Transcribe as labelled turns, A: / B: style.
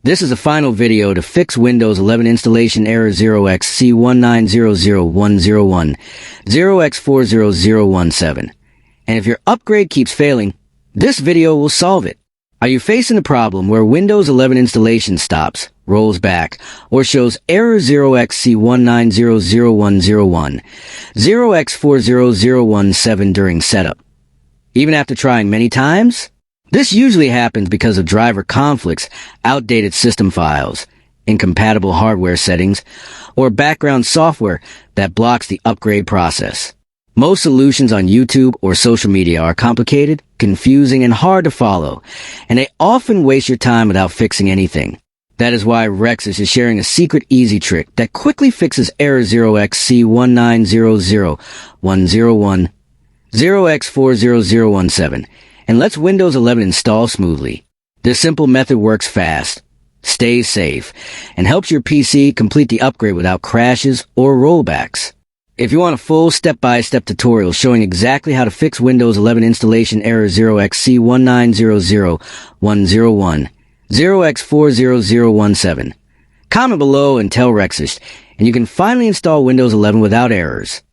A: This is a final video to fix Windows 11 installation error 0xC1900101, 0x40017. And if your upgrade keeps failing, this video will solve it. Are you facing a problem where Windows 11 installation stops, rolls back, or shows error 0xC1900101, 0x40017 during setup? Even after trying many times? This usually happens because of driver conflicts, outdated system files, incompatible hardware settings, or background software that blocks the upgrade process. Most solutions on YouTube or social media are complicated, confusing, and hard to follow, and they often waste your time without fixing anything. That is why Rexis is sharing a secret easy trick that quickly fixes error 0xC1900101, 0x40017, and lets Windows 11 install smoothly. This simple method works fast, stays safe, and helps your PC complete the upgrade without crashes or rollbacks. If you want a full step-by-step tutorial showing exactly how to fix Windows 11 installation error 0xC1900101, 0x40017, comment below and tell Rexis, and you can finally install Windows 11 without errors.